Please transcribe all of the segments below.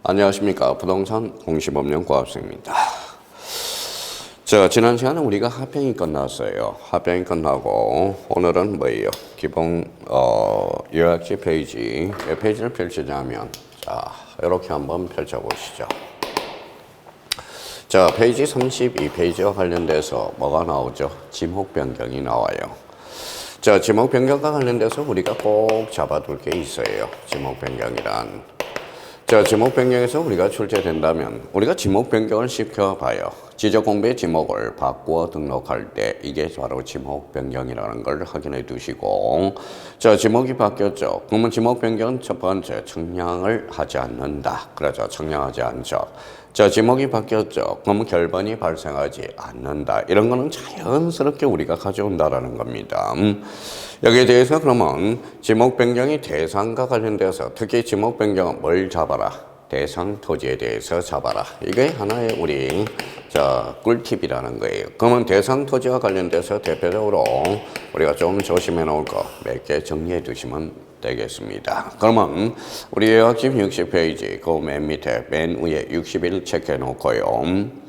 안녕하십니까. 부동산 공시법령 고학생입니다. 자, 지난 시간에 우리가 합병이 끝났어요. 합병이 끝나고 오늘은 뭐예요? 기본 요약지 페이지. 몇 페이지를 펼치자면 자, 이렇게 한번 펼쳐보시죠. 자, 페이지 32페이지와 관련돼서 뭐가 나오죠? 지목 변경이 나와요. 자, 지목 변경과 관련돼서 우리가 꼭 잡아둘 게 있어요. 지목 변경이란. 자, 지목 변경에서 우리가 출제된다면 우리가 지목 변경을 시켜봐요. 지적공부의 지목을 바꾸어 등록할 때 이게 바로 지목 변경이라는 걸 확인해 두시고, 자, 지목이 바뀌었죠. 그러면 지목 변경은 첫 번째 청량을 하지 않는다. 그렇죠. 청량하지 않죠. 자, 지목이 바뀌었죠. 그러면 결번이 발생하지 않는다. 이런 거는 자연스럽게 우리가 가져온다라는 겁니다. 여기에 대해서 그러면 지목 변경이 대상과 관련돼서 특히 지목 변경은 뭘 잡아라? 대상 토지에 대해서 잡아라. 이게 하나의 우리 꿀팁이라는 거예요. 그러면 대상 토지와 관련돼서 대표적으로 우리가 좀 조심해 놓을 거 몇 개 정리해 두시면 되겠습니다. 그러면 우리 요약집 60페이지 그 맨 밑에 맨 위에 60일 체크해 놓고요.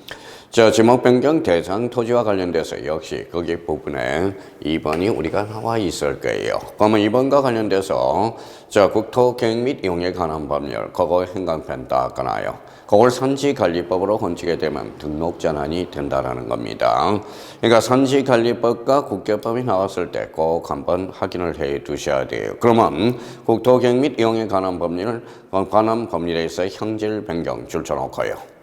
자, 지목 변경 대상 토지와 관련돼서 역시 거기 부분에 2번이 우리가 나와 있을 거예요. 그러면 2번과 관련돼서 자, 국토 계획 및 이용에 관한 법률 그거 행간편 딱 까나요. 그걸 산지관리법으로 건치게 되면 등록 전환이 된다라는 겁니다. 그러니까 산지관리법과 국계법이 나왔을 때 꼭 한번 확인을 해 두셔야 돼요. 그러면 국토 계획 및 이용에 관한 법률에 있어 형질 변경 줄쳐놓고요.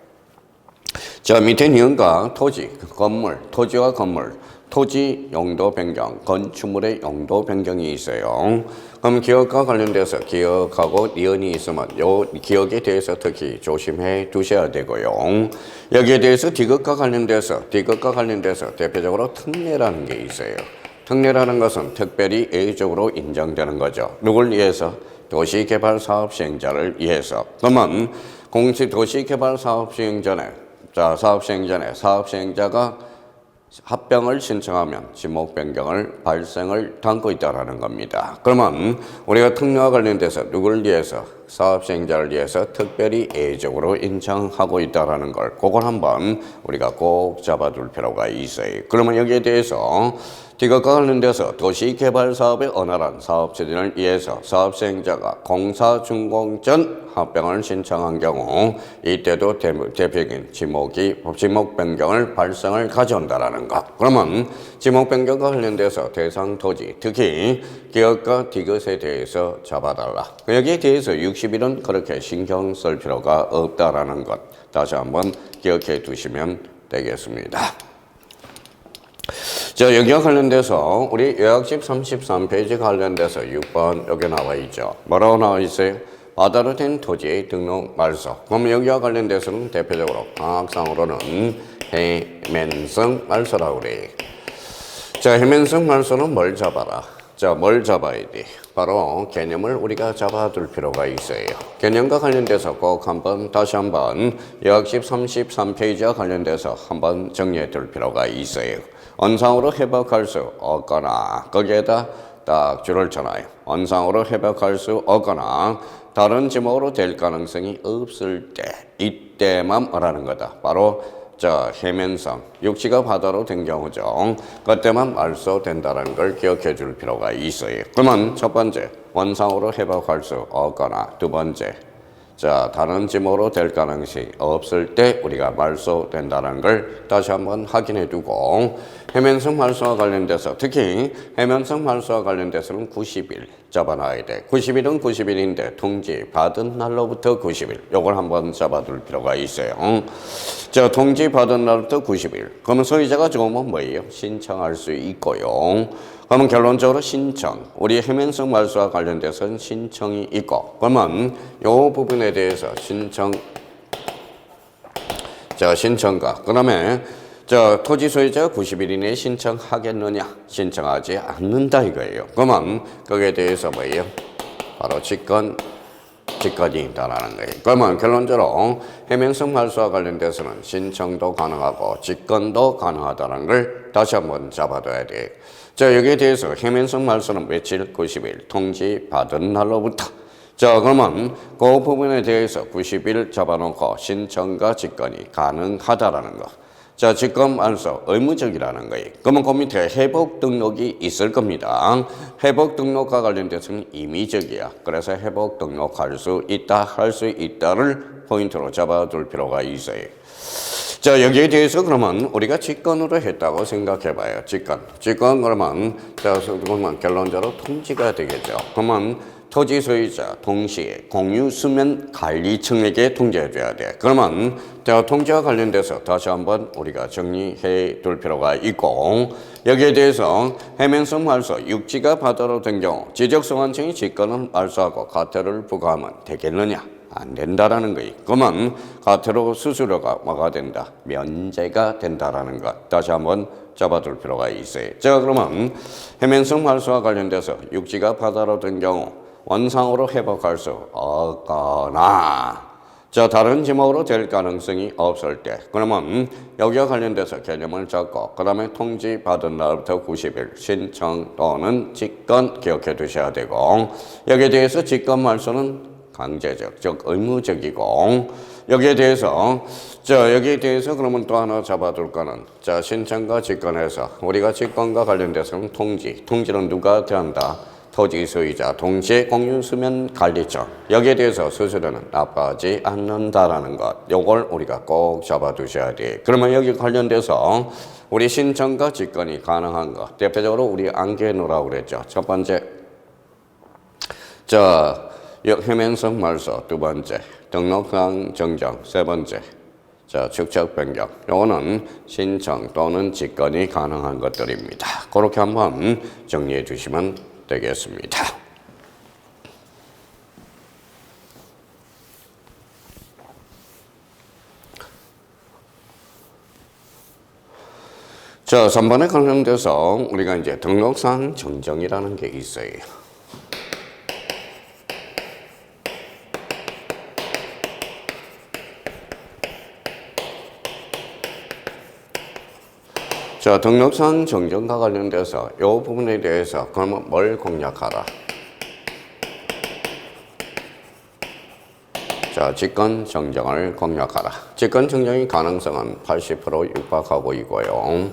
자, 밑에 니은과 토지, 건물, 토지와 건물, 토지 용도 변경, 건축물의 용도 변경이 있어요. 그럼 기억과 관련돼서 기억하고 니은이 있으면 요 기억에 대해서 특히 조심해 두셔야 되고요. 여기에 대해서 디귿과 관련돼서 대표적으로 특례라는 게 있어요. 특례라는 것은 특별히 예외적으로 인정되는 거죠. 누굴 위해서? 도시개발사업 시행자를 위해서. 그러면 도시개발사업 시행 전에 사업 시행 전에 사업 시행자가 합병을 신청하면 지목 변경을 발생을 담고 있다라는 겁니다. 그러면 우리가 특례와 관련돼서 누구를 위해서 사업 시행자를 위해서 특별히 예외적으로 인정하고 있다라는 걸 그걸 한번 우리가 꼭 잡아둘 필요가 있어요. 그러면 여기에 대해서 디귿과 관련돼서 도시개발사업의 원활한 사업진행을 위해서 사업 시행자가 공사 준공 전 합병을 신청한 경우 이때도 대표적인 지목 변경을 발생을 가져온다라는 것. 그러면 지목 변경과 관련돼서 대상 토지, 특히 기업과 디귿에 대해서 잡아달라. 여기에 대해서 60일은 그렇게 신경 쓸 필요가 없다라는 것. 다시 한번 기억해 두시면 되겠습니다. 자, 여기와 관련돼서 우리 요약집 33페이지 관련돼서 6번 여기 나와 있죠. 뭐라고 나와 있어요? 바다로 된 토지의 등록 말소. 그럼 여기와 관련돼서는 대표적으로 방학상으로는 해면성 말소라고 그래. 자, 해면성 말소는 뭘 잡아라? 자, 뭘 잡아야 돼? 바로 개념을 우리가 잡아둘 필요가 있어요. 개념과 관련돼서 꼭 다시 한번 요약집 33페이지와 관련돼서 한번 정리해 둘 필요가 있어요. 원상으로 회복할 수 없거나 거기에다 딱 줄을 쳐놔요. 원상으로 회복할 수 없거나 다른 지목으로 될 가능성이 없을 때 이때만 말하는 거다. 바로 해면성, 육지가 바다로 된 경우죠. 그때만 말소된다는 걸 기억해 줄 필요가 있어요. 그러면 첫 번째, 원상으로 회복할 수 없거나 두 번째, 다른 지목으로 될 가능성이 없을 때 우리가 말소된다는 걸 다시 한번 확인해 두고, 해면성 말소와 관련돼서 특히 해면성 말소와 관련돼서는 90일 잡아놔야 돼. 90일은 90일인데 통지 받은 날로부터 90일. 요걸 한번 잡아둘 필요가 있어요. 자, 통지 받은 날부터 90일. 그러면 소유자가 좋으면 뭐예요? 신청할 수 있고요. 그러면 결론적으로 신청, 우리 해면성 말소와 관련돼서는 신청이 있고, 그러면 요 부분에 대해서 신청과, 그 다음에 토지 소유자가 90일 이내에 신청하겠느냐? 신청하지 않는다 이거예요. 그러면 거기에 대해서 뭐예요? 바로 직권이 있다라는 거예요. 그러면 결론적으로 해면성 말소와 관련돼서는 신청도 가능하고 직권도 가능하다는 걸 다시 한번 잡아둬야 돼요. 자, 여기에 대해서 해면성 말소는 며칠? 90일 통지 받은 날로부터 자, 그러면 그 부분에 대해서 90일 잡아놓고 신청과 직권이 가능하다라는 거. 자, 직권 말소 의무적이라는 거예요. 그러면 그 밑에 회복 등록이 있을 겁니다. 회복 등록과 관련돼서는 임의적이야. 그래서 회복 등록할 수 있다, 할 수 있다를 포인트로 잡아둘 필요가 있어요. 자, 여기에 대해서 그러면 우리가 직권으로 했다고 생각해 봐요. 직권 그러면, 자, 그러면 결론적으로 통지가 되겠죠. 그러면 토지 소유자 동시에 공유 수면 관리청에게 통지해 줘야 돼. 그러면 통지와 관련돼서 다시 한번 우리가 정리해 둘 필요가 있고, 여기에 대해서 해면성 말소 육지가 바다로 된 경우 지적소관청이 직권을 말소하고 과태료를 부과하면 되겠느냐? 안 된다라는 거예요. 그러면 과태료 수수료가 뭐가 된다? 면제가 된다라는 것. 다시 한번 잡아둘 필요가 있어요. 자, 그러면 해면성 말소와 관련돼서 육지가 바다로 된 경우 원상으로 회복할 수 없거나, 자, 다른 지목으로 될 가능성이 없을 때, 그러면 여기와 관련돼서 개념을 잡고 그 다음에 통지 받은 날부터 90일 신청 또는 직권 기억해 두셔야 되고, 여기에 대해서 직권 말소는 강제적, 즉 의무적이고, 여기에 대해서 그러면 또 하나 잡아둘 거는, 자, 신청과 직권에서 우리가 직권과 관련돼서는 통지는 누가 대한다? 토지 소유자 동시에 공유 수면 관리청. 여기에 대해서 수수료는 납부하지 않는다라는 것. 요걸 우리가 꼭 잡아두셔야 돼. 그러면 여기 관련돼서 우리 신청과 직권이 가능한 것. 대표적으로 우리 안개 놓으라고 그랬죠. 첫 번째, 자, 해면성 말소. 두 번째, 등록상 정정. 세 번째, 자, 축척 변경. 요거는 신청 또는 직권이 가능한 것들입니다. 그렇게 한번 정리해 주시면 되겠습니다. 자, 3번에 관련돼서 우리가 이제 등록상 정정이라는 게 있어요. 자, 등록상 정정과 관련돼서 이 부분에 대해서 그러면 뭘 공략하라? 자, 직권 정정을 공략하라. 직권 정정의 가능성은 80% 육박하고 있고요.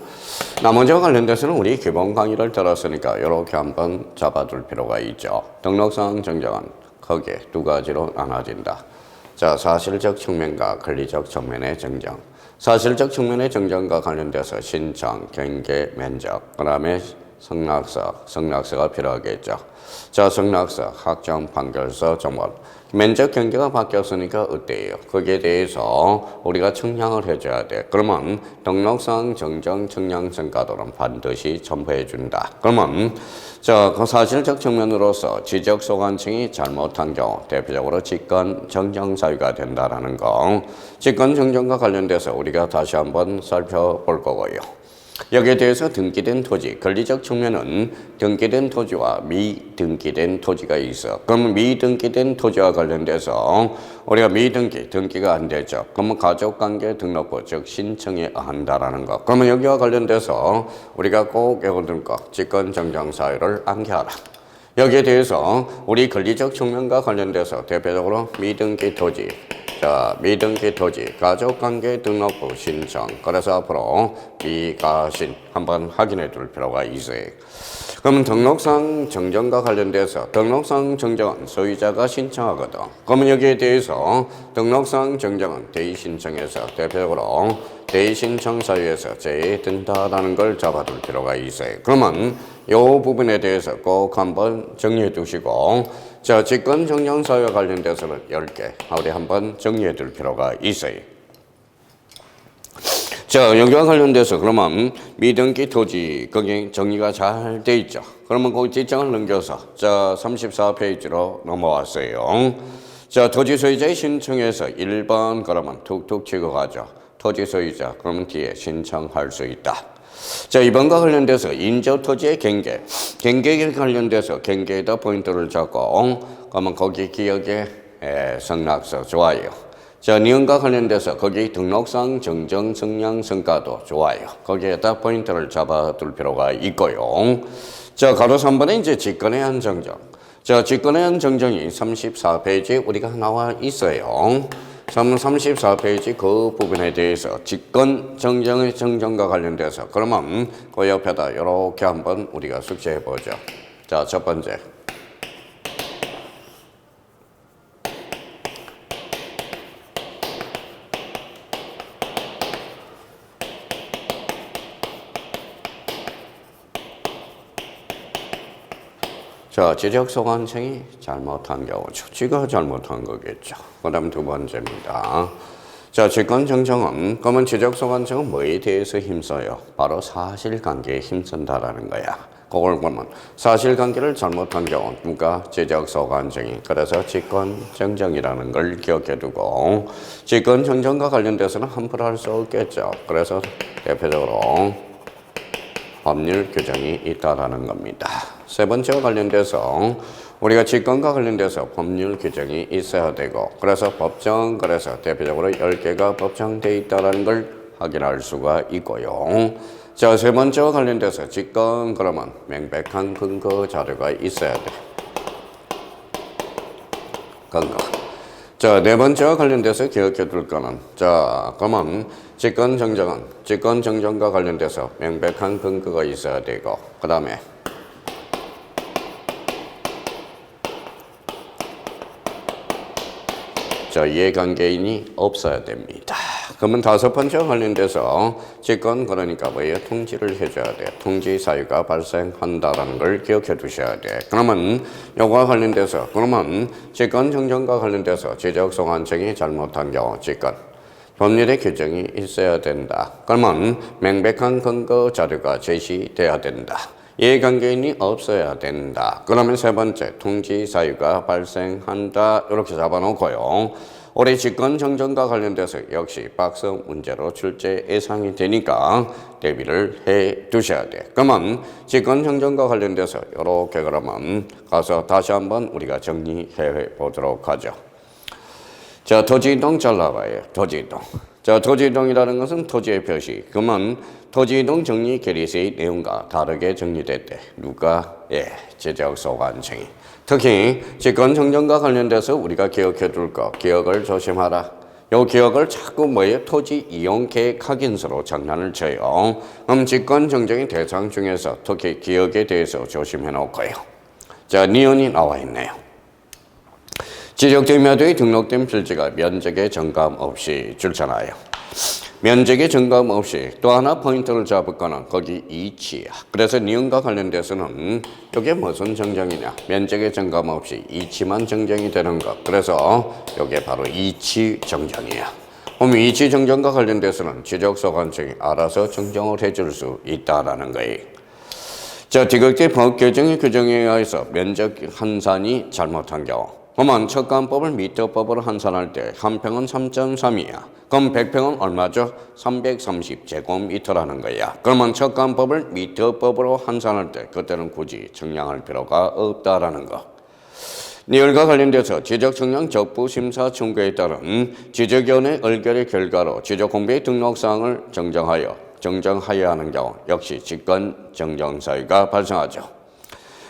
나머지와 관련돼서는 우리 기본 강의를 들었으니까 이렇게 한번 잡아둘 필요가 있죠. 등록상 정정은 크게 두 가지로 나눠진다. 자, 사실적 측면과 권리적 측면의 정정. 사실적 측면의 정정과 관련돼서 신청, 경계, 면적, 그 다음에 성락서가 필요하겠죠. 자, 성락서, 학점, 판결서, 정원. 면적 경계가 바뀌었으니까 어때요? 거기에 대해서 우리가 청량을 해줘야 돼. 그러면 등록상 정정 청량 성과도는 반드시 첨부해 준다. 그러면 자, 그 사실적 측면으로서 지적소관청이 잘못한 경우 대표적으로 직권 정정 사유가 된다라는 거. 직권 정정과 관련돼서 우리가 다시 한번 살펴볼 거고요. 여기에 대해서 등기된 토지, 권리적 측면은 등기된 토지와 미등기된 토지가 있어. 그러면 미등기된 토지와 관련돼서 우리가 등기가 안 되죠. 그러면 가족관계 등록부, 즉 신청에 한다라는 거. 그러면 여기와 관련돼서 우리가 꼭 외워둘 거, 직권 정정 사유를 암기하라. 여기에 대해서 우리 권리적 측면과 관련돼서 대표적으로 미등기 토지, 자, 미등기 토지, 가족관계 등록부 신청. 그래서 앞으로 미가신 한번 확인해 둘 필요가 있어요. 그러면 등록상 정정과 관련돼서 등록상 정정은 소유자가 신청하거든. 그러면 여기에 대해서 등록상 정정은 대의신청에서 대표적으로 대의신청 사유에서 제외된다라는 걸 잡아둘 필요가 있어요. 그러면 이 부분에 대해서 꼭 한번 정리해 두시고, 자, 직권 정정 사유와 관련돼서는 10개 우리 한번 정리해 둘 필요가 있어요. 자, 여기와 관련돼서 그러면 미등기 토지 거기 정리가 잘 돼 있죠. 그러면 그 지정을 넘겨서 자, 34페이지로 넘어왔어요. 자, 토지 소유자의 신청에서 1번 그러면 툭툭 치고 가죠. 토지 소유자 그러면 뒤에 신청할 수 있다. 자, 이번과 관련돼서 인조 토지의 경계에 관련돼서 경계에다 포인트를 잡고 그러면 거기 기억에 성락서 좋아요. 자, 니은과 관련돼서 거기 등록상 정정 성량 성과도 좋아요. 거기에다 포인트를 잡아둘 필요가 있고요. 자, 가로 3번에 이제 직권의 한 정정. 자, 직권의 정정이 34페이지에 우리가 나와 있어요. 34페이지 그 부분에 대해서 직권 정정의 정정과 관련돼서 그러면 그 옆에다 이렇게 한번 우리가 숙제해 보죠. 자, 첫 번째. 자, 지적소관청이 잘못한 경우죠. 지가 잘못한 거겠죠. 그 다음 두 번째입니다. 자, 직권정정은 그러면 지적소관청은 뭐에 대해서 힘써요? 바로 사실관계에 힘쓴다라는 거야. 그걸 보면 사실관계를 잘못한 경우 누가 지적소관청이 그래서 직권정정이라는 걸 기억해 두고 직권정정과 관련돼서는 함부로 할 수 없겠죠. 그래서 대표적으로 법률 규정이 있다라는 겁니다. 세 번째와 관련돼서 우리가 직권과 관련돼서 법률 규정이 있어야 되고 그래서 법정 그래서 대표적으로 10개가 법정돼 있다라는 걸 확인할 수가 있고요. 자, 세 번째와 관련돼서 직권 그러면 명백한 근거 자료가 있어야 돼. 근거. 자, 네 번째와 관련돼서 기억해 둘 거는 자, 그러면 직권정정은 직권정정과 관련돼서 명백한 근거가 있어야 되고 그 다음에 자, 이해관계인이 없어야 됩니다. 그러면 다섯 번째와 관련돼서 직권 그러니까 뭐예요? 통지를 해줘야 돼. 통지 사유가 발생한다라는 걸 기억해 두셔야 돼. 그러면 요거와 관련돼서 그러면 직권 정정과 관련돼서 지적소관청이 잘못한 경우 직권 법률의 규정이 있어야 된다. 그러면 명백한 근거 자료가 제시돼야 된다. 이해관계인이 없어야 된다. 그러면 세 번째, 통지 사유가 발생한다. 이렇게 잡아놓고요. 올해 직권정정과 관련돼서 역시 박스 문제로 출제 예상이 되니까 대비를 해 두셔야 돼. 그러면 직권정정과 관련돼서 이렇게 그러면 가서 다시 한번 우리가 정리해 보도록 하죠. 자, 토지이동 잘라봐요. 토지이동. 자, 토지이동이라는 것은 토지의 표시. 그러면 토지이동 정리 계리세의 내용과 다르게 정리됐대. 누가? 지적소관청이. 특히 직권정정과 관련돼서 우리가 기억해 둘 거. 기억을 조심하라. 요 기억을 자꾸 뭐예요? 토지 이용 계획 확인서로 장난을 쳐요. 그럼 직권정정의 대상 중에서 특히 기억에 대해서 조심해 놓고요. 자, 니은이 나와 있네요. 지적된 면적이 등록된 필지가 면적에 정감 없이 줄잖아요. 면적에 정감 없이 또 하나 포인트를 잡을 거는 거기 이치야. 그래서 니은과 관련돼서는 이게 무슨 정정이냐? 면적에 정감 없이 이치만 정정이 되는 것. 그래서 이게 바로 이치 정정이야. 그럼 이치 정정과 관련돼서는 지적소관청이 알아서 정정을 해줄 수 있다라는 거예요. 자, 지극히 법 개정의 규정에 의해서 면적 환산이 잘못한 경우 그러면 척간법을 미터법으로 환산할 때 한 평은 3.3이야. 그럼 100평은 얼마죠? 330제곱미터라는 거야. 그러면 척간법을 미터법으로 환산할 때 그때는 굳이 청량할 필요가 없다라는 거. 니을과 관련돼서 지적청량 적부심사 청구에 따른 지적위원회 의결의 결과로 지적공부의 등록사항을 정정하여야 하는 경우 역시 직권 정정 사유가 발생하죠.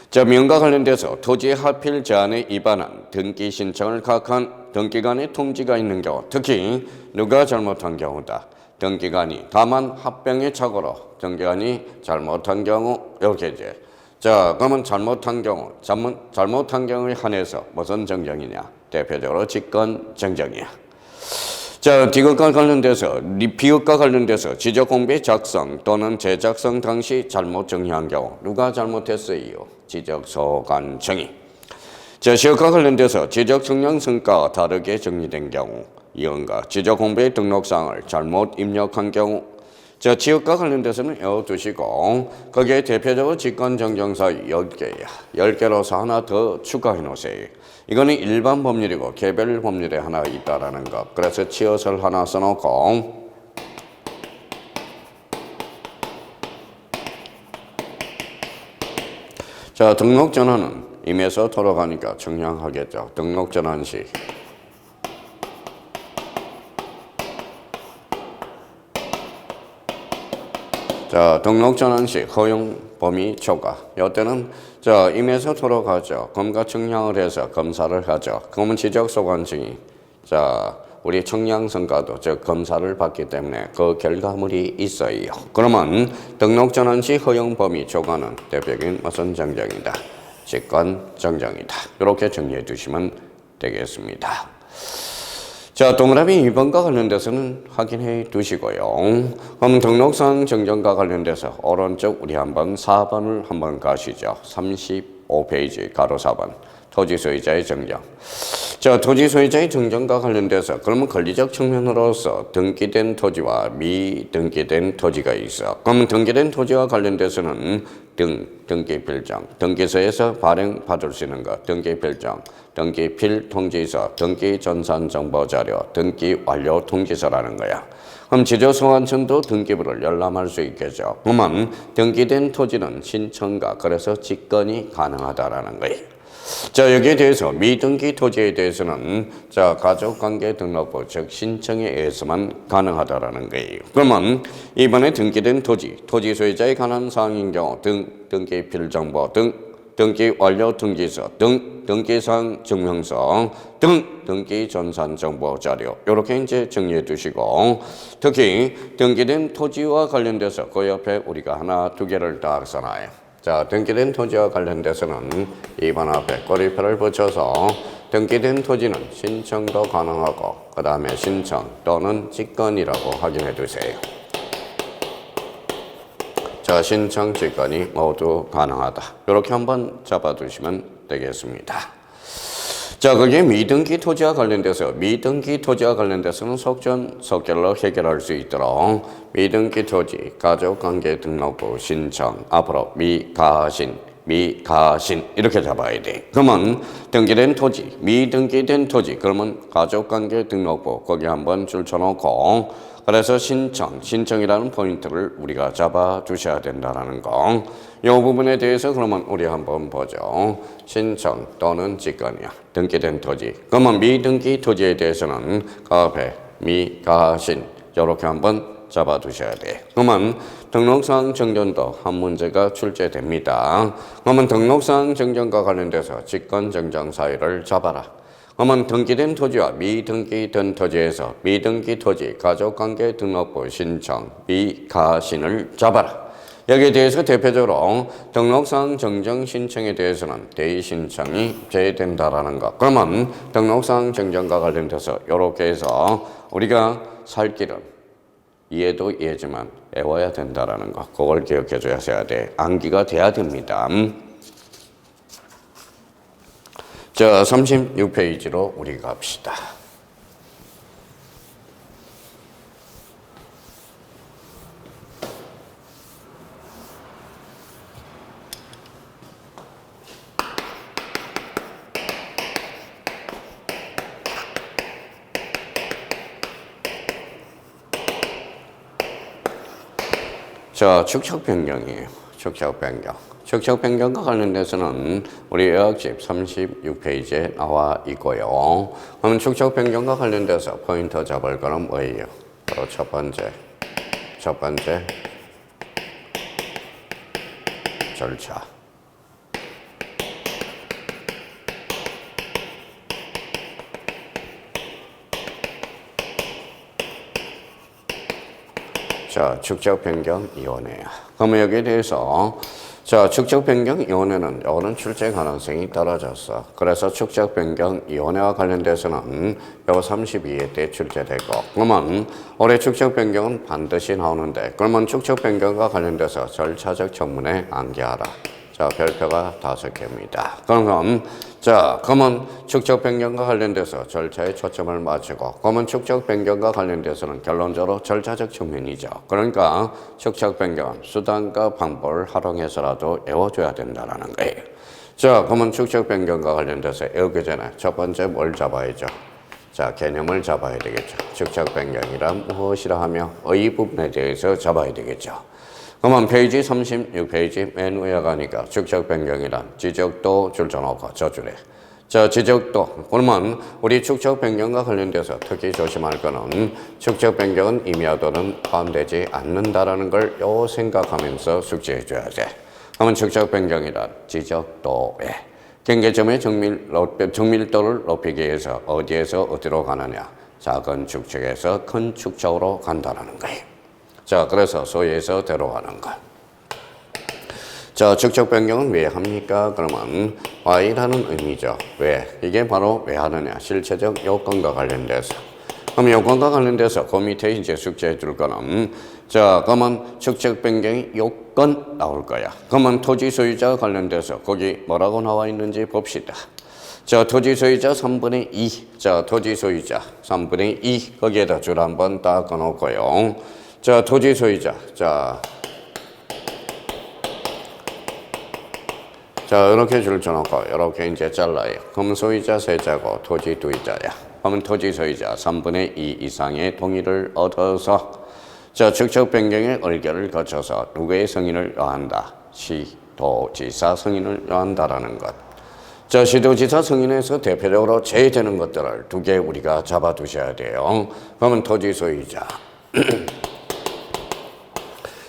자, 명과 관련돼서 토지 하필 제한에 위반한 등기 신청을 각한 등기관의 통지가 있는 경우 특히 누가 잘못한 경우다. 등기관이 다만 합병의 착오로 등기관이 잘못한 경우 이렇게 이제 자, 그러면 잘못한 경우에 한해서 무슨 정정이냐? 대표적으로 직권 정정이야. 자, 비극과 관련돼서 비극과 관련돼서 지적공부의 작성 또는 재작성 당시 잘못 정리한 경우 누가 잘못했어요? 지적소관청이. 자, 시험과 관련돼서 지적청량 성과가 다르게 정리된 경우 이건가 지적공부의 등록사항을 잘못 입력한 경우 자, 지역과 관련돼서는 외워두시고 거기에 대표적으로 직권정정사 10개야. 10개로서 하나 더 추가해 놓으세요. 이거는 일반 법률이고 개별 법률에 하나 있다라는 것. 그래서 치엇을 하나 써놓고 자, 등록전환은 임에서 돌아가니까 청량하겠죠. 등록전환 시 자, 등록 전환 시 허용 범위 초과. 이때는 임에서 돌아가죠. 검과 측량을 해서 검사를 하죠. 그러면 지적 소관증이 우리 측량성과도 즉 검사를 받기 때문에 그 결과물이 있어요. 그러면 등록 전환 시 허용 범위 초과는 대표적인 무슨 정정이다? 직권 정정이다. 이렇게 정리해 두시면 되겠습니다. 자, 동그라미 2번과 관련돼서는 확인해 두시고요. 그럼 등록상 정정과 관련돼서 오른쪽 우리 한번 4번을 한번 가시죠. 35페이지 가로 4번. 토지 소유자의 정정. 자, 토지 소유자의 정정과 관련돼서 그러면 권리적 측면으로서 등기된 토지와 미등기된 토지가 있어. 그럼 등기된 토지와 관련돼서는 등기 필정, 등기소에서 발행받을 수 있는 것, 등기 필정, 등기 필 통지서, 등기 전산 정보 자료, 등기 완료 통지서라는 거야. 그럼 지적소관청도 등기부를 열람할 수 있겠죠. 그러면 등기된 토지는 신청과 그래서 직권이 가능하다라는 거예요. 자, 여기에 대해서 미등기 토지에 대해서는 가족관계 등록부 즉 신청에 의해서만 가능하다라는 거예요. 그러면 이번에 등기된 토지 소유자에 관한 사항인 경우 등기 필정보 등기 완료 등기서 등기상 증명서 등기 전산 정보 자료 이렇게 이제 정리해 두시고 특히 등기된 토지와 관련돼서 그 옆에 우리가 하나 두 개를 딱 써놔요. 자, 등기된 토지와 관련돼서는 2번 앞에 꼬리표를 붙여서 등기된 토지는 신청도 가능하고 그 다음에 신청 또는 직권이라고 확인해 두세요. 자, 신청, 직권이 모두 가능하다. 이렇게 한번 잡아두시면 되겠습니다. 자, 그게 미등기 토지와 관련돼서는 속전속결로 해결할 수 있도록 미등기 토지 가족관계 등록부 신청 앞으로 미가신 이렇게 잡아야 돼. 그러면 등기된 토지, 미등기된 토지 그러면 가족관계 등록부 거기 한번 줄쳐놓고 그래서 신청이라는 포인트를 우리가 잡아 두셔야 된다는 거. 이 부분에 대해서 그러면 우리 한번 보죠. 신청 또는 직권이야. 등기된 토지. 그러면 미등기 토지에 대해서는 그 앞에 미가신 이렇게 한번 잡아 두셔야 돼. 그러면 등록상 정정도 한 문제가 출제됩니다. 그러면 등록상 정정과 관련돼서 직권 정정 사유를 잡아라. 그러면 등기된 토지와 미등기된 토지에서 미등기 토지 가족관계 등록부 신청 미가신을 잡아라. 여기에 대해서 대표적으로 등록상 정정 신청에 대해서는 대의 신청이 제외된다라는 것. 그러면 등록상 정정과 관련돼서 이렇게 해서 우리가 살 길은 이해도 이해지만 외워야 된다라는 것. 그걸 기억해 줘야 돼. 암기가 돼야 됩니다. 자, 36페이지로 우리 갑시다. 자, 축척 변경이에요. 축척 변경. 축척 변경과 관련돼서는 우리 요약집 36페이지에 나와 있고요. 그러면 축척 변경과 관련돼서 포인트 잡을 거는 뭐예요? 바로 첫 번째 절차. 자, 축적 변경 이혼회야. 그러면 여기에 대해서 축적 변경 이혼회는 요거는 출제 가능성이 떨어졌어. 그래서 축적 변경 이혼회와 관련돼서는 요 32회 때 출제되고 그러면 올해 축적 변경은 반드시 나오는데 그러면 축적 변경과 관련돼서 절차적 전문에 암기하라. 자, 별표가 5개입니다. 그러면 축적 변경과 관련돼서 절차에 초점을 맞추고 그러면 축적 변경과 관련돼서는 결론적으로 절차적 측면이죠. 그러니까 축적 변경은 수단과 방법을 활용해서라도 외워줘야 된다는 거예요. 자, 그러면 축적 변경과 관련돼서 외우기 전에 첫 번째 뭘 잡아야죠? 자, 개념을 잡아야 되겠죠. 축적 변경이란 무엇이라 하며 의 부분에 대해서 잡아야 되겠죠. 그러면 페이지 36페이지 맨 위에 가니까 축적 변경이란 지적도 줄쳐놓고 저줄에 자, 지적도. 그러면 우리 축적 변경과 관련돼서 특히 조심할 거는 축적 변경은 임야도는 포함되지 않는다라는 걸 요 생각하면서 숙지해 줘야 돼. 그러면 축적 변경이란 지적도에 경계점의 정밀도를 높이기 위해서 어디에서 어디로 가느냐. 작은 축적에서 큰 축적으로 간다는 거예요. 자, 그래서 소에서 대로 가는 것. 자, 축적 변경은 왜 합니까? 그러면 Y라는 의미죠. 왜? 이게 바로 왜 하느냐? 실체적 요건과 관련돼서. 그럼 요건과 관련돼서 그 밑에 이제 숙제해 줄 거는 자, 그러면 축적 변경의 요건 나올 거야. 그러면 토지 소유자 관련돼서 거기 뭐라고 나와 있는지 봅시다. 자, 토지 소유자 3분의 2. 자, 토지 소유자 3분의 2. 거기에다 줄 한번 딱 꺼놓고요. 자, 토지 소유자. 자, 이렇게 줄 쳐놓고, 이렇게 이제 잘라요. 그럼 소유자 세자고, 토지 두이자야. 그러면 토지 소유자 3분의 2 이상의 동의를 얻어서, 자, 축적 변경의 의결을 거쳐서 누구의 승인을 요한다? 시도지사 승인을 요한다라는 것. 자, 시도지사 승인에서 대표적으로 제외되는 것들을 두 개 우리가 잡아두셔야 돼요. 그러면 토지 소유자.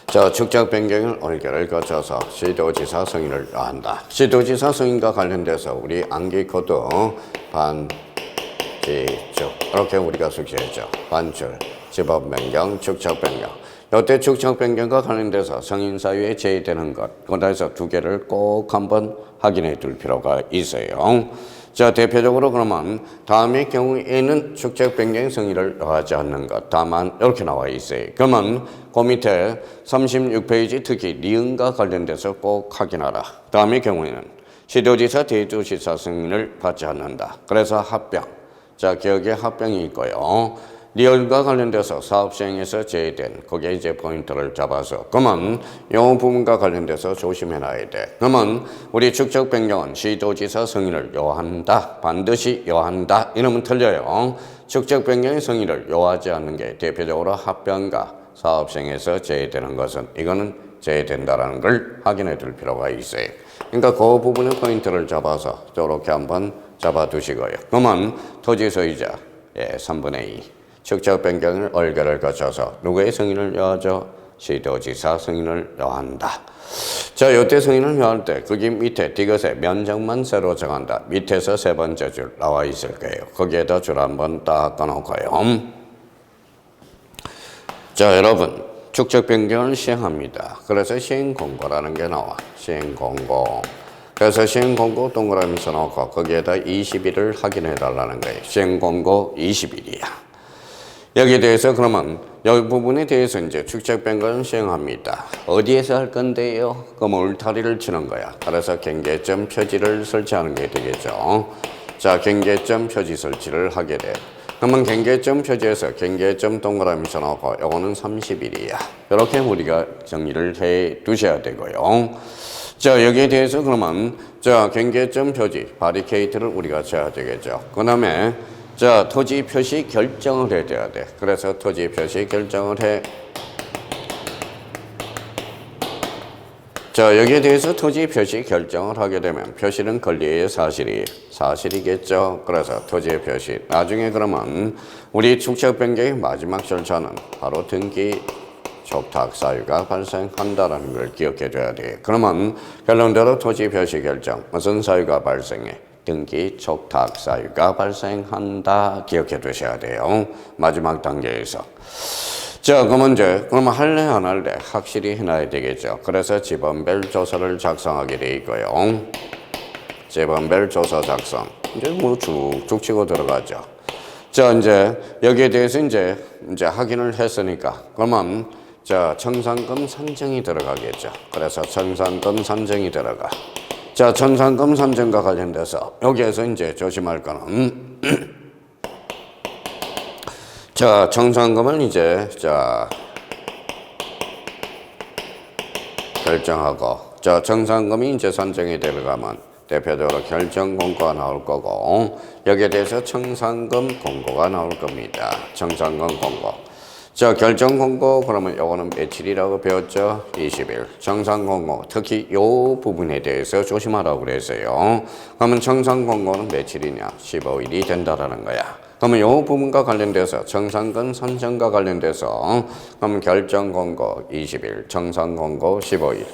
자, 축적 변경의 의결을 거쳐서 시도지사 승인을 요한다. 시도지사 승인과 관련돼서 우리 암기 코드 반지축 이렇게 우리가 숙지했죠. 반출, 지법 변경, 축적 변경. 이때 축적 변경과 관련돼서 승인 사유에 제외되는 것. 그래서 두 개를 꼭 한번 확인해 둘 필요가 있어요. 자, 대표적으로 그러면 다음의 경우에는 축적 변경 승인을 요하지 않는 것. 다만 이렇게 나와 있어요. 그러면 그 밑에 36페이지 특히 니은과 관련돼서 꼭 확인하라. 다음의 경우에는 시도지사 대주지사 승인을 받지 않는다. 그래서 합병. 자, 기억에 합병이 있고요. 리얼과 관련돼서 사업 시행에서 제외된 거기에 이제 포인트를 잡아서 그러면 이 부분과 관련돼서 조심해 놔야 돼. 그러면 우리 축적 변경은 시도지사 승인을 요한다. 반드시 요한다. 이러면 틀려요. 축적 변경의 승인을 요하지 않는 게 대표적으로 합병과 사업 시행에서 제외되는 것은 이거는 제외된다라는 걸 확인해 둘 필요가 있어요. 그러니까 그 부분의 포인트를 잡아서 이렇게 한번 잡아 두시고요. 그러면 토지 소유자 3분의 2 축적 변경을 의결을 거쳐서 누구의 승인을 요하죠? 시도지사 승인을 요한다. 자, 요때 승인을 요할 때 거기 밑에 디귿의 면적만 새로 정한다. 밑에서 세 번째 줄 나와 있을 거예요. 거기에다 줄 한번 딱 꺼놓고요. 자, 여러분 축적 변경을 시행합니다. 그래서 시행 공고라는 게 나와. 시행 공고. 그래서 시행 공고 동그라미 써놓고 거기에다 20일을 확인해 달라는 거예요. 시행 공고 20일이야. 여기에 대해서 그러면 여기 부분에 대해서 이제 축적 변경을 시행합니다. 어디에서 할 건데요? 그럼 울타리를 치는 거야. 그래서 경계점 표지를 설치하는 게 되겠죠. 자, 경계점 표지 설치를 하게 돼. 그러면 경계점 표지에서 경계점 동그라미 쳐놓고 요거는 30일이야. 이렇게 우리가 정리를 해 두셔야 되고요. 자, 여기에 대해서 그러면 자, 경계점 표지 바리케이트를 우리가 쳐야 되겠죠. 그 다음에 자, 토지 표시 결정을 해야 돼. 그래서 토지 표시 결정을 해. 자, 여기에 대해서 토지 표시 결정을 하게 되면 표시는 권리의 사실이겠죠. 그래서 토지 표시. 나중에 그러면 우리 축적 변경의 마지막 절차는 바로 등기 촉탁 사유가 발생한다라는 걸 기억해 줘야 돼. 그러면 결론대로 토지 표시 결정. 무슨 사유가 발생해? 등기 촉탁 사유가 발생한다. 기억해 두셔야 돼요. 마지막 단계에서. 자, 그러면 할래 안 할래 확실히 해놔야 되겠죠. 그래서 지번별 조서를 작성하게 돼 있고요. 지번별 조서 작성. 이제 뭐 쭉쭉 치고 들어가죠. 자, 이제 여기에 대해서 이제 확인을 했으니까 그러면 자, 청산금 산정이 들어가겠죠. 그래서 청산금 산정이 들어가. 자, 청산금 산정과 관련돼서 여기에서 이제 조심할 거는 자, 청산금을 이제 자 결정하고 자, 청산금이 이제 산정이 들어가면 대표적으로 결정 공고가 나올 거고 여기에 대해서 청산금 공고가 나올 겁니다. 청산금 공고. 자, 결정 공고 그러면 요거는 며칠이라고 배웠죠? 20일. 정상 공고 특히 요 부분에 대해서 조심하라고 그랬어요. 그러면 정상 공고는 며칠이냐? 15일이 된다라는 거야. 그러면 요 부분과 관련돼서 정상근 선정과 관련돼서 그러면 결정 공고 20일, 정상 공고 15일.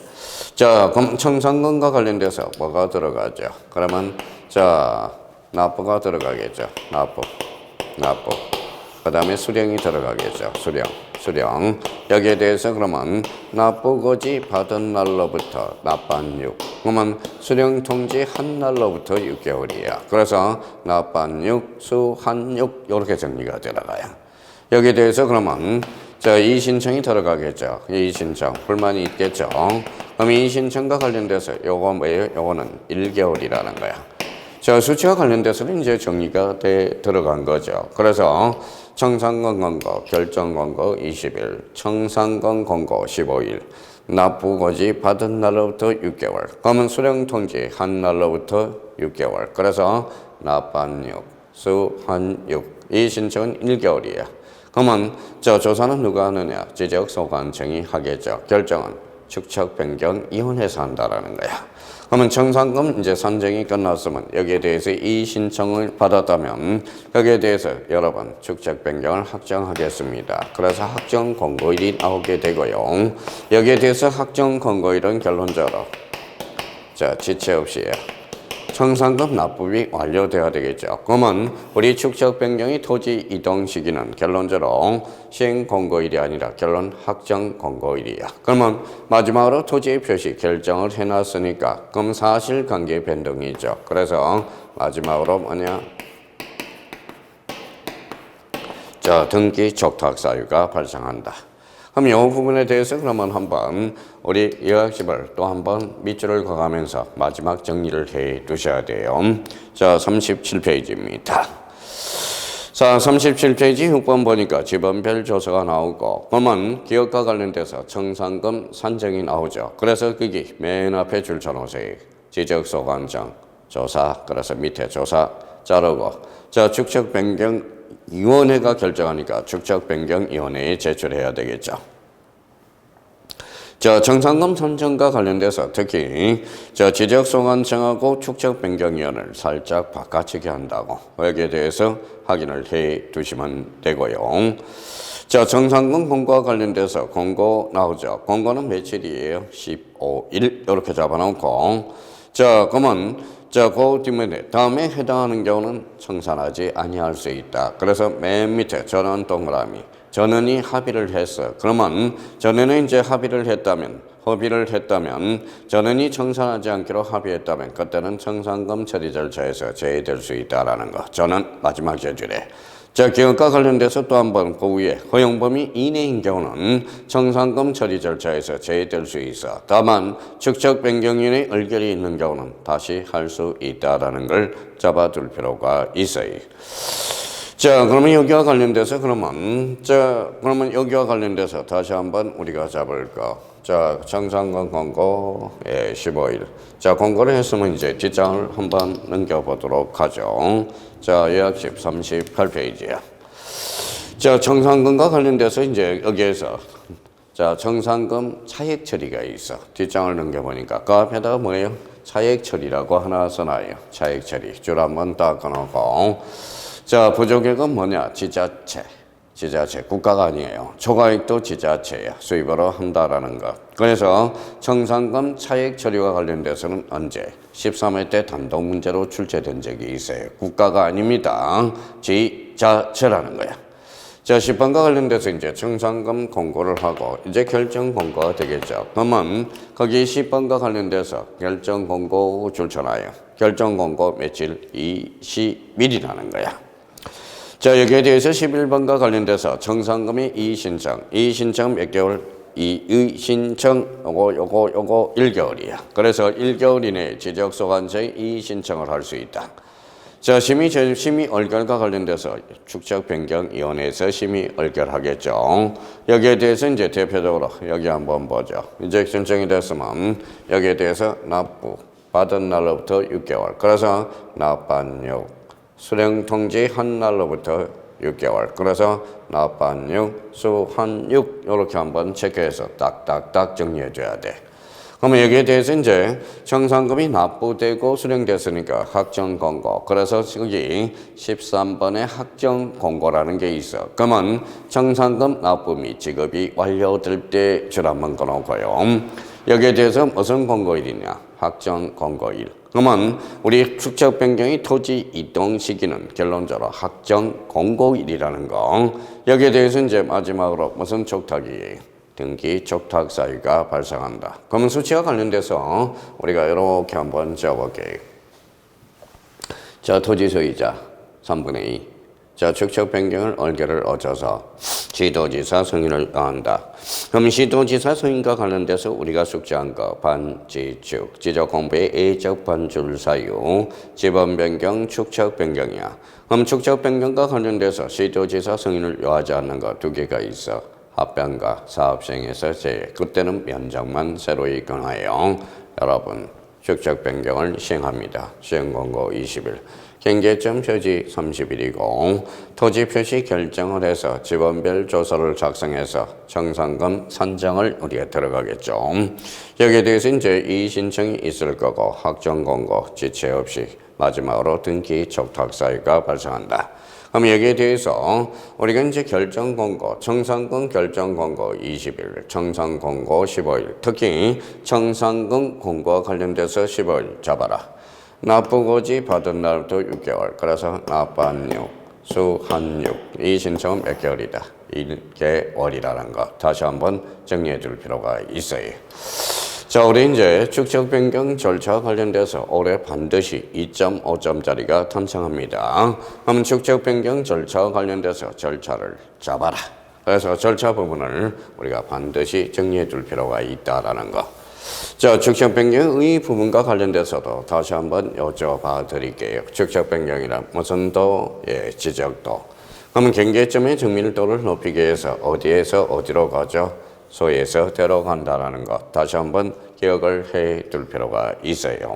자, 그럼 정상근과 관련돼서 뭐가 들어가죠? 그러면 자, 납부가 들어가겠죠. 납부. 그 다음에 수령이 들어가겠죠. 수령. 여기에 대해서 그러면 납부거지 받은 날로부터 납반육. 그러면 수령 통지 한 날로부터 6개월이야. 그래서 납반육, 수한육 이렇게 정리가 들어가요. 여기에 대해서 그러면 자, 이의신청이 들어가겠죠. 이의신청 불만이 있겠죠. 그럼 이의신청과 관련돼서 요거 뭐예요? 요거는 1개월이라는 거야. 자, 수치와 관련돼서는 이제 정리가 들어간 거죠. 그래서 청산건 권고, 결정 권고 20일, 청산건 권고 15일, 납부고지 받은 날로부터 6개월, 그러면 수령 통지 한 날로부터 6개월. 그래서 납반육, 수한육, 이 신청은 1개월이에요. 그러면 저 조사는 누가 하느냐? 지적소관청이 하겠죠. 결정은 축척 변경 이혼해서 한다라는 거야. 그러면 정상금 이제 산정이 끝났으면 여기에 대해서 이 신청을 받았다면 여기에 대해서 여러분 축척 변경을 확정하겠습니다. 그래서 확정 권고일이 나오게 되고요. 여기에 대해서 확정 권고일은 결론적으로 자, 지체 없이 청산금 납부비 완료되어야 되겠죠. 그러면 우리 축척 변경의 토지 이동 시기는 결론적으로 시행 권고일이 아니라 결론 확정 권고일이야. 그러면 마지막으로 토지의 표시 결정을 해놨으니까 그럼 사실관계 변동이죠. 그래서 마지막으로 뭐냐? 자, 등기 촉탁 사유가 발생한다. 그럼 이 부분에 대해서 그러면 한번 우리 이학습을 또 한번 밑줄을 그어가면서 마지막 정리를 해 두셔야 돼요. 자, 37페이지입니다. 자, 37페이지 6번 보니까 지번별 조서가 나오고 그러면 기업과 관련돼서 청산금 산정이 나오죠. 그래서 거기 맨 앞에 줄 쳐놓으세요. 지적소관청 조사, 그래서 밑에 조사 자르고 자, 축척 변경 위원회가 결정하니까 축척 변경 위원회에 제출해야 되겠죠. 자, 정상금 선정과 관련돼서 특히 저 지적소관청하고 축척 변경 위원회를 살짝 바꿔치기 한다고 여기에 대해서 확인을 해 두시면 되고요. 자, 정상금 공고와 관련돼서 공고 나오죠. 공고는 며칠이에요? 15일 이렇게 잡아놓고 자, 그러면 자, 그 뒷면에 다음에 해당하는 경우는 청산하지 아니할 수 있다. 그래서 맨 밑에 전원 동그라미 전원이 합의를 했어. 그러면 전원이 이제 합의를 했다면 전원이 청산하지 않기로 합의했다면 그때는 청산금 처리 절차에서 제외될 수 있다라는 거. 전원 마지막 제출에. 자, 기업과 관련돼서 또 한번 그 위에 허용 범위 이내인 경우는 청산금 처리 절차에서 제외될 수 있어. 다만 축척 변경인의 의결이 있는 경우는 다시 할 수 있다라는 걸 잡아둘 필요가 있어요. 자, 그러면 여기와 관련돼서 그러면 여기와 관련돼서 다시 한번 우리가 잡을 거. 자, 정상근 권고 15일. 자, 권고를 했으면 이제 뒷장을 한번 넘겨보도록 하죠. 자, 예약집 38페이지야. 자, 정상근과 관련돼서 이제 여기에서 자, 정상금 차액 처리가 있어. 뒷장을 넘겨보니까 그 앞에다가 뭐예요? 차액 처리라고 하나 써놔요. 차액 처리. 줄 한번 닦아놓고. 자, 부족액은 뭐냐? 지자체, 국가가 아니에요. 초과액도 지자체야. 수입으로 한다라는 것. 그래서 청산금 차액 처리와 관련돼서는 언제? 13회 때 단독 문제로 출제된 적이 있어요. 국가가 아닙니다. 지자체라는 거야. 자, 10번과 관련돼서 이제 청산금 공고를 하고 이제 결정 공고가 되겠죠. 그러면 거기 10번과 관련돼서 결정 공고 줄쳐놔요. 결정 공고 며칠? 20일이라는 거야. 자, 여기에 대해서 11번과 관련돼서 청산금의 이의신청 몇 개월? 이의신청 요거 1개월이야. 그래서 1개월 이내에 지적소관청에 이의신청을 할 수 있다. 자, 심의 의결과 관련돼서 축척 변경 위원회에서 심의 의결하겠죠. 여기에 대해서 이제 대표적으로 여기 한번 보죠. 이제 신청이 됐으면 여기에 대해서 납부 받은 날로부터 6개월. 그래서 납반육 수령 통지 한 날로부터 6개월. 그래서 납반 6, 수한 6 이렇게 한번 체크해서 딱딱딱 정리해줘야 돼. 그러면 여기에 대해서 이제 청산금이 납부되고 수령됐으니까 확정공고. 그래서 여기 13번에 확정공고라는 게 있어. 그러면 청산금 납부 및 지급이 완료될 때 줄 한번 꺼놓고요. 여기에 대해서 무슨 공고일이냐? 확정공고일. 그러면 우리 축적 변경의 토지 이동 시기는 결론적으로 확정공고일이라는 거. 여기에 대해서 이제 마지막으로 무슨 촉탁이 등기 촉탁 사유가 발생한다. 그러면 수치와 관련돼서 우리가 이렇게 한번 적어볼게요. 자, 토지 소유자 3분의 2. 자, 축적 변경을 얼개를 얻어서 시도지사 승인을 요한다. 그럼 시도지사 승인과 관련돼서 우리가 숙지한 거 반지축, 지적 공부의 A적 반줄 사유, 지번 변경, 축적 변경이야. 그럼 축적 변경과 관련돼서 시도지사 승인을 요하지 않는 거 두 개가 있어. 합병과 사업시행에서 그때는 면적만 새로이 변하여 여러분 축적 변경을 시행합니다. 시행공고 20일. 경계점 표시 30일이고 토지 표시 결정을 해서 지번별 조서를 작성해서 청산금 산정을 우리가 들어가겠죠. 여기에 대해서 이제 이의 신청이 있을 거고 확정공고 지체 없이 마지막으로 등기 촉탁 사유가 발생한다. 그럼 여기에 대해서 우리가 이제 결정공고, 청산금 결정공고 20일, 청산공고 15일, 특히 청산금 공고와 관련돼서 15일 잡아라. 납부고지 받은 날부터 6개월. 그래서 납반 6, 수한 6. 이 신청은 몇 개월이다? 1개월이라는 거. 다시 한번 정리해 둘 필요가 있어요. 자, 우리 이제 축적 변경 절차와 관련돼서 올해 반드시 2.5점짜리가 탄생합니다. 그럼 축적 변경 절차와 관련돼서 절차를 잡아라. 그래서 절차 부분을 우리가 반드시 정리해 둘 필요가 있다라는 거. 자, 축적 변경의 부분과 관련돼서도 다시 한번 여쭤봐 드릴게요. 축적 변경이란 무슨 도? 예, 지적도. 그러면 경계점의 정밀도를 높이기 위해서 어디에서 어디로 가죠? 소에서 데려간다라는 것. 다시 한번 기억을 해 둘 필요가 있어요.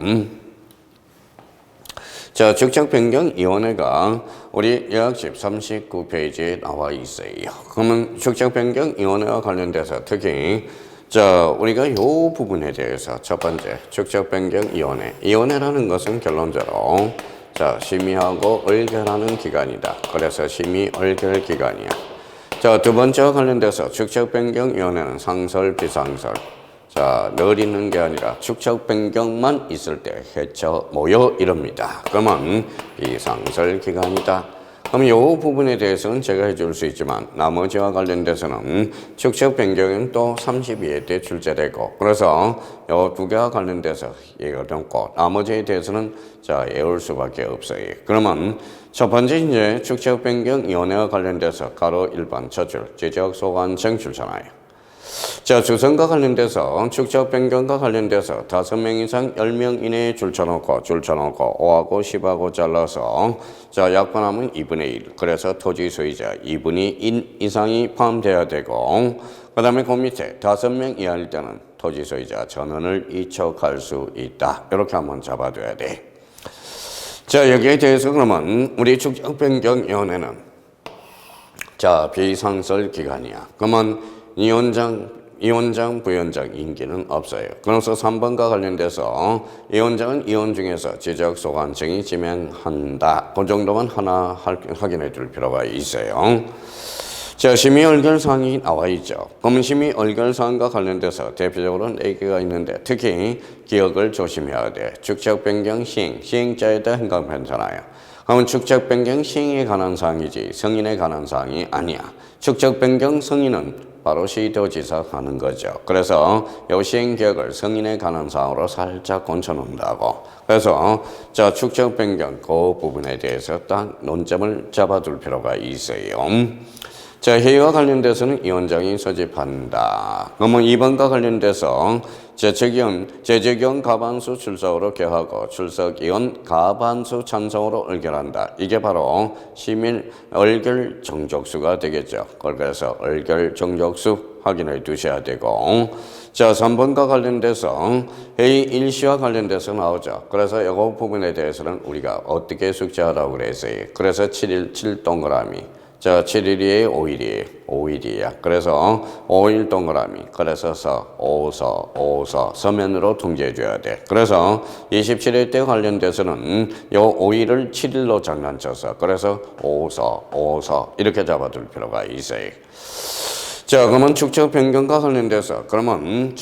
자, 축적변경위원회가 우리 약집 39페이지에 나와 있어요. 그러면 축적변경위원회와 관련돼서 특히 자, 우리가 이 부분에 대해서 첫 번째 축적변경위원회. 위원회라는 것은 결론적으로 자, 심의하고 의결하는 기관이다. 그래서 심의 의결 기관이야. 자, 두 번째와 관련돼서 축적 변경위원회는 상설, 비상설. 자, 늘 있는 게 아니라 축적 변경만 있을 때 해쳐 모여 이럽니다. 그러면 비상설 기관이다. 그럼 이 부분에 대해서는 제가 해줄 수 있지만 나머지와 관련돼서는 축적 변경은 또 32회 때 출제되고 그래서 이 두 개와 관련돼서 이해가 되고 나머지에 대해서는 자, 외울 수밖에 없어요. 그러면 첫 번째 이제 축적 변경위원회와 관련돼서 가로 1번 첫 줄 지적 소관청 출전하여. 자, 주선과 관련돼서 축적 변경과 관련돼서 5명 이상 10명 이내에 줄쳐놓고 5하고 10하고 잘라서 자, 약분하면 2분의 1. 그래서 토지 소유자 2분의 1 이상이 포함되어야 되고 그 다음에 그 밑에 5명 이하일 때는 토지 소유자 전원을 이촉할 수 있다. 이렇게 한번 잡아둬야 돼. 자, 여기에 대해서 그러면 우리 축적변경위원회는 자, 비상설 기관이야. 그러면 위원장, 부위원장 임기는 없어요. 그래서 3번과 관련돼서 위원장은 위원 중에서 지적 소관청이 지명한다. 그 정도만 하나 확인해 줄 필요가 있어요. 자, 심의 의결 사항이 나와 있죠. 그러면 심의 의결 사항과 관련돼서 대표적으로는 4개가 있는데 특히 기억을 조심해야 돼. 축적 변경 시행, 시행자에 대한 행감 편차나요. 그러면 축적 변경 시행에 관한 사항이지 승인에 관한 사항이 아니야. 축적 변경 승인은 바로 시도지사가 하는 거죠. 그래서 이 시행 기억을 승인에 관한 사항으로 살짝 얹혀놓는다고. 그래서 자, 축적 변경 그 부분에 대해서 딱 논점을 잡아둘 필요가 있어요. 자, 회의와 관련돼서는 위원장이 소집한다. 그러면 2번과 관련돼서 재적위원 가반수 출석으로 개하고 출석위원 가반수 찬성으로 의결한다. 이게 바로 시민 의결 정족수가 되겠죠. 그래서 의결 정족수 확인해 두셔야 되고 자, 3번과 관련돼서 회의 일시와 관련돼서 나오죠. 그래서 이거 부분에 대해서는 우리가 어떻게 숙지하라고 그랬어요. 그래서 7일 7동그라미 자, 7일이 5일이야. 그래서 5일 동그라미. 그래서 오서 서면으로 통지해 줘야 돼. 그래서 27일 때 관련돼서는 요 5일을 7일로 장난쳐서 그래서 오서 이렇게 잡아둘 필요가 있어요. 자, 그러면 축적 변경과 관련돼서 그러면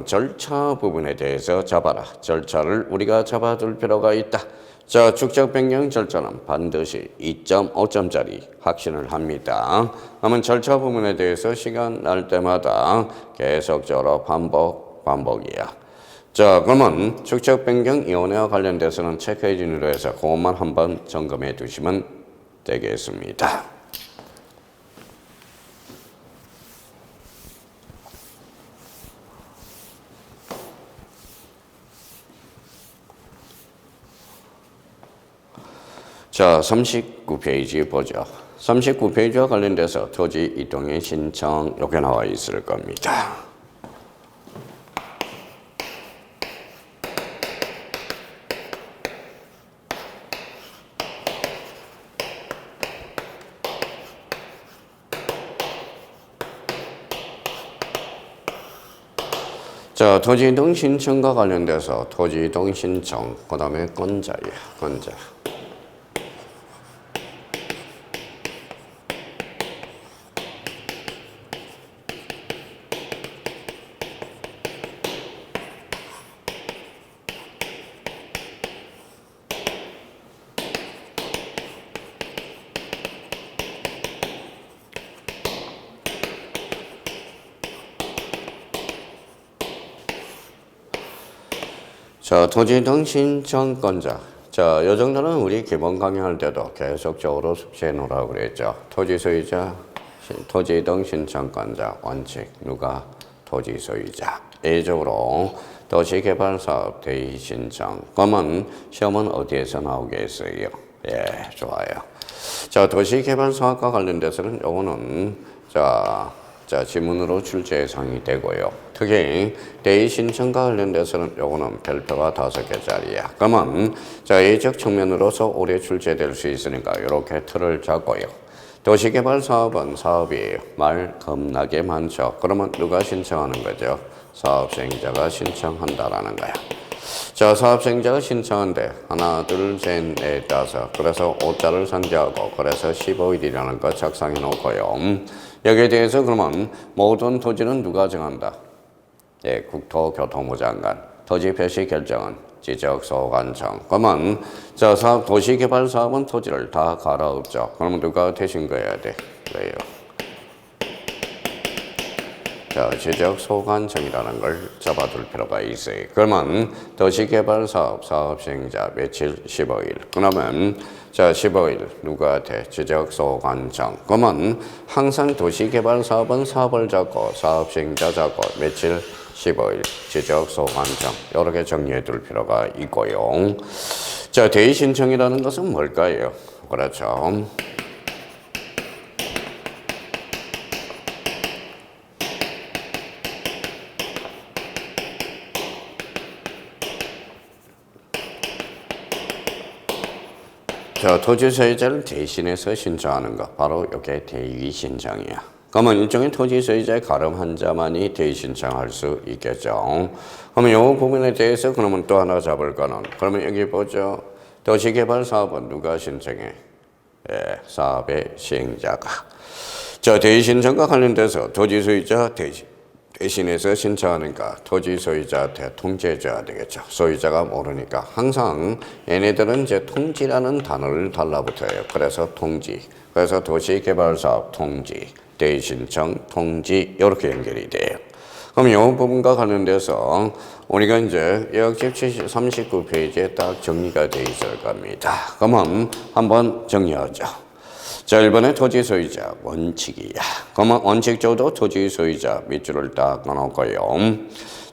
절차 부분에 대해서 잡아라. 절차를 우리가 잡아둘 필요가 있다. 자, 축적 변경 절차는 반드시 2.5점짜리 확신을 합니다. 그러면 절차 부분에 대해서 시간 날 때마다 계속적으로 반복이야. 자, 그러면 축적 변경 이원회와 관련돼서는 체크해 준으로 해서 그것만 한번 점검해 두시면 되겠습니다. 자, 39페이지 보죠. 39페이지와 관련돼서 토지 이동의 신청 이렇게 나와 있을 겁니다. 자, 토지 이동 신청과 관련돼서 토지 이동 신청, 그 다음에 건자야, 건자. 자, 토지 이동 신청권자. 자, 요 정도는 우리 기본 강의할 때도 계속적으로 숙지해 놓으라고 그랬죠. 토지 소유자, 토지 이동 신청권자, 원칙, 누가 토지 소유자. A적으로 도시개발사업 대의 신청. 그러면 시험은 어디에서 나오겠어요? 예, 좋아요. 자, 도시개발사업과 관련돼서는 요거는 자, 지문으로 출제 예상이 되고요. 특히 대의 신청과 관련돼서는 요거는 별표가 5개짜리야. 그러면 자, 예적 측면으로서 올해 출제될 수 있으니까 이렇게 틀을 잡고요. 도시개발 사업은 사업이에요. 말 겁나게 많죠. 그러면 누가 신청하는 거죠? 사업시행자가 신청한다라는 거야. 자, 사업시행자가 신청한데 하나, 둘, 셋, 넷, 다섯. 그래서 5자를 산정하고 그래서 15일이라는 거 작성해 놓고요. 여기에 대해서 그러면 모든 토지는 누가 정한다? 예, 국토교통부 장관. 토지 표시 결정은 지적소관청. 그러면 자, 도시개발 사업은 토지를 다 갈아엎죠. 그러면 누가 대신 거해야 돼? 그래요. 자, 지적소관청이라는 걸 잡아둘 필요가 있어요. 그러면 도시개발사업 사업시행자 며칠 15일. 그러면 자, 15일 누가 돼? 지적소관청. 그러면 항상 도시개발사업은 사업을 잡고 사업시행자 잡고 며칠 15일 지적소관청. 이렇게 정리해 둘 필요가 있고요. 자, 대의신청이라는 것은 뭘까요? 그렇죠. 자, 토지 소유자를 대신해서 신청하는 것, 바로 이게 대의 신청이야. 그러면 일종의 토지 소유자의 가름 한 자만이 대의 신청할 수 있겠죠. 그러면 이 부분에 대해서 그러면 또 하나 잡을 거는, 그러면 여기 보죠. 도시개발 사업은 누가 신청해? 예, 사업의 시행자가. 자, 대의 신청과 관련돼서 토지 소유자 대신해서 신청하니까 토지 소유자한테 통지해줘야 되겠죠. 소유자가 모르니까 항상 얘네들은 이제 통지라는 단어를 달라붙어요. 그래서 통지, 그래서 도시개발사업 통지, 대의신청 통지 이렇게 연결이 돼요. 그럼 이 부분과 관련돼서 우리가 이제 예학집 39페이지에 딱 정리가 돼 있을 겁니다. 그러면 한번 정리하죠. 자, 1번에 토지 소유자 원칙이야. 그러면 원칙적으로 토지 소유자 밑줄을 딱 넣어놓고요.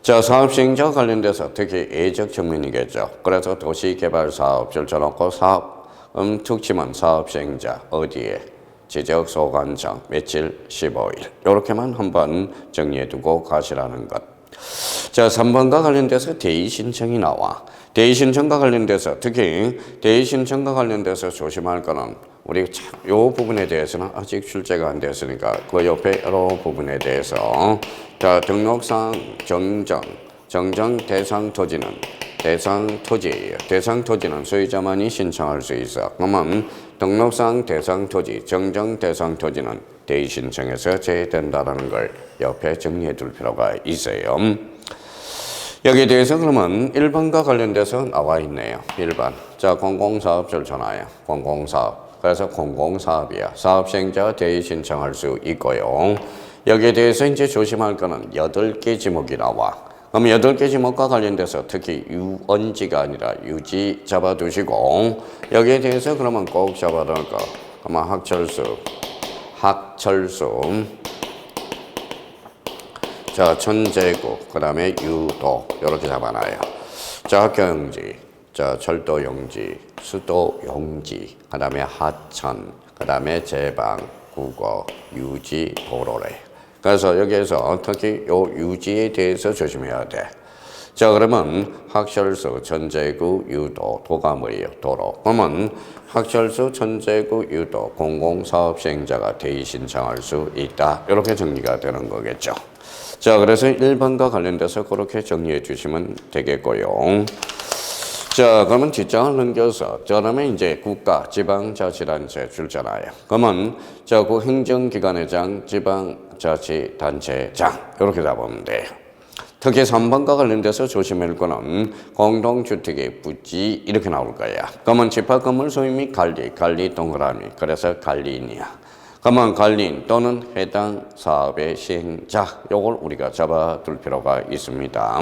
자, 사업시행자와 관련돼서 특히 예적 측면이겠죠. 그래서 도시개발사업 줄쳐놓고 사업, 특징은 사업시행자 어디에? 지적소관청 며칠 15일. 이렇게만 한번 정리해두고 가시라는 것. 자, 3번과 관련돼서 대의 신청이 나와. 대의 신청과 관련돼서 특히 대의 신청과 관련돼서 조심할 거는 우리 요 부분에 대해서는 아직 출제가 안 됐으니까 그 옆에 여러 부분에 대해서 자, 등록상 정정 대상 토지는 대상 토지예요. 대상 토지는 소유자만이 신청할 수 있어. 그러면 등록상 대상 토지, 정정 대상 토지는 대의 신청에서 제외된다라는 걸 옆에 정리해 둘 필요가 있어요. 여기에 대해서 그러면 1번과 관련돼서 나와 있네요. 1번. 자, 공공사업 절차나요. 공공사업. 그래서 공공사업이야. 사업시행자가 대의 신청할 수 있고요. 여기에 대해서 이제 조심할 거는 8개 지목이 나와. 그럼 8개 지목과 관련돼서 특히 유언지가 아니라 유지 잡아두시고 여기에 대해서 그러면 꼭 잡아둘 거. 그러면 학철수. 자, 천재구, 그 다음에 유도, 이렇게 잡아놔요. 자, 학교용지, 자, 철도용지, 수도용지, 그 다음에 하천, 그 다음에 제방, 국어, 유지, 도로래. 그래서 여기에서 특히 요 유지에 대해서 조심해야 돼. 자, 그러면 학철수, 천재구, 유도, 도가 뭐예요? 도로. 그러면 학철수, 천재구, 유도, 공공사업 시행자가 대의 신청할 수 있다. 이렇게 정리가 되는 거겠죠. 자, 그래서 1번과 관련돼서 그렇게 정리해 주시면 되겠고요. 자, 그러면 뒷장을 넘겨서, 저 다음에 이제 국가, 지방자치단체 줄잖아요. 그러면, 자, 그 행정기관의장, 지방자치단체장, 이렇게 잡으면 돼요. 특히 3번과 관련돼서 조심할 거는 공동주택의 부지, 이렇게 나올 거야. 그러면 집합건물 소유 및 관리 동그라미, 그래서 관리인이야. 그러면 관리인 또는 해당 사업의 시행자, 요걸 우리가 잡아둘 필요가 있습니다.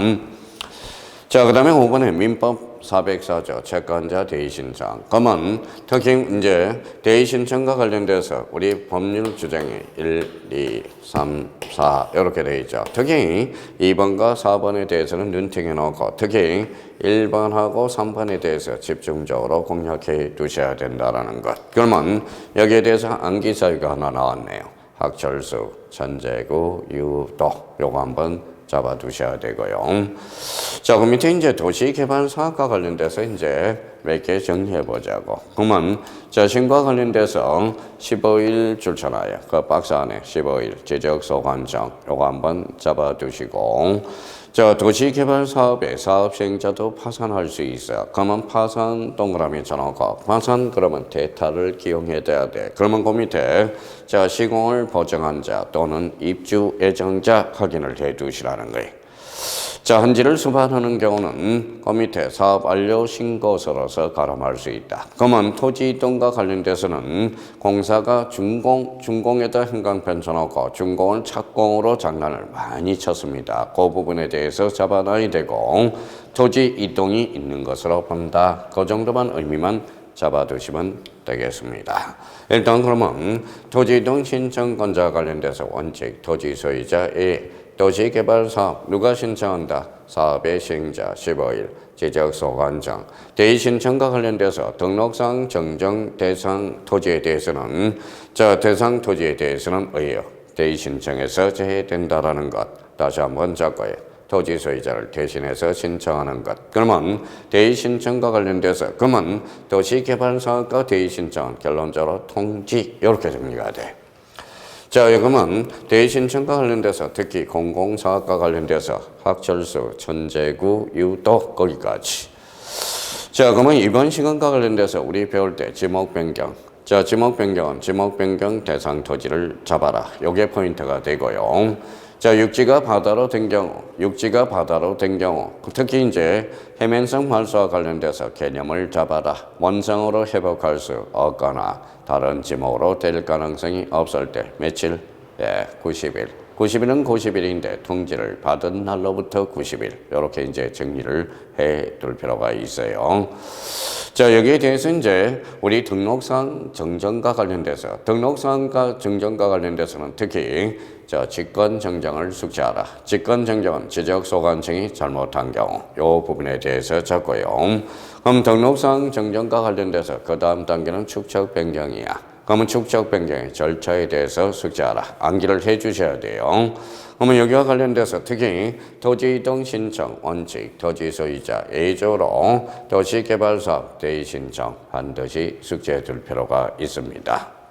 자, 그 다음에 5번에 민법 404조 채권자 대의 신청. 그러면 특히 이제 대의 신청과 관련돼서 우리 법률 규정이 1, 2, 3, 4 이렇게 되어 있죠. 특히 2번과 4번에 대해서는 눈팅해 놓고 특히 1번하고 3번에 대해서 집중적으로 공략해 두셔야 된다는 것. 그러면 여기에 대해서 암기사유가 하나 나왔네요. 학철수, 천재구, 유도 요거 한번 잡아두셔야 되고요. 자, 그 밑에 이제 도시개발 사업과 관련돼서 이제 몇 개 정리해 보자고. 그러면 자, 신과 관련돼서 15일 줄잖아요. 그 박스 안에 15일 지적소관청 요거 한번 잡아두시고. 자, 도시개발 사업의 사업 시행자도 파산할 수 있어요. 그러면 파산 동그라미 쳐놓고 파산 그러면 대타를 기용해야 돼. 그러면 그 밑에 자, 시공을 보증한 자 또는 입주 예정자 확인을 해 두시라는 거예요. 자, 한지를 수반하는 경우는 그 밑에 사업 완료 신고서로서 가름할 수 있다. 그러면 토지 이동과 관련돼서는 공사가 준공에다 행강편 쳐놓고 준공을 착공으로 장난을 많이 쳤습니다. 그 부분에 대해서 잡아놔야 되고 토지 이동이 있는 것으로 본다. 그 정도만 의미만 잡아두시면 되겠습니다. 일단 그러면 토지이동 신청권자 관련돼서 원칙 토지 소유자의 도시개발사업 누가 신청한다? 사업의 시행자 15일 지적소관청 대의 신청과 관련돼서 등록상 정정 대상 토지에 대해서는 자 대상 토지에 대해서는 의요 대의 신청에서 제외된다라는 것 다시 한번 적고요. 토지 소유자를 대신해서 신청하는 것. 그러면 대의 신청과 관련돼서 그러면 도시개발사업과 대의 신청은 결론적으로 통지 이렇게 정리가 돼. 자, 그러면 대의 신청과 관련돼서 특히 공공사업과 관련돼서 학철수, 천재구, 유도 거기까지. 자, 그러면 이번 시간과 관련돼서 우리 배울 때 지목 변경. 자, 지목 변경은 지목 변경 대상 토지를 잡아라. 요게 포인트가 되고요. 자, 육지가 바다로 된 경우, 특히 이제 해면성 활수와 관련돼서 개념을 잡아라. 원상으로 회복할 수 없거나 다른 지목으로 될 가능성이 없을 때 며칠? 90일. 90일은 90일인데 통지를 받은 날로부터 90일. 이렇게 이제 정리를 해 둘 필요가 있어요. 자, 여기에 대해서 이제 우리 등록상 정정과 관련돼서 등록상과 정정과 관련돼서는 특히 자, 직권 정정을 숙지하라. 직권 정정은 지적소관청이 잘못한 경우 이 부분에 대해서 적고요. 그럼 등록상 정정과 관련돼서 그 다음 단계는 축척 변경이야. 그러면 축적 변경의 절차에 대해서 숙지하라. 암기를 해 주셔야 돼요. 그러면 여기와 관련돼서 특히 토지 이동 신청 원칙, 토지 소유자 예조로 도시개발사업 대의 신청 반드시 숙지해 둘 필요가 있습니다.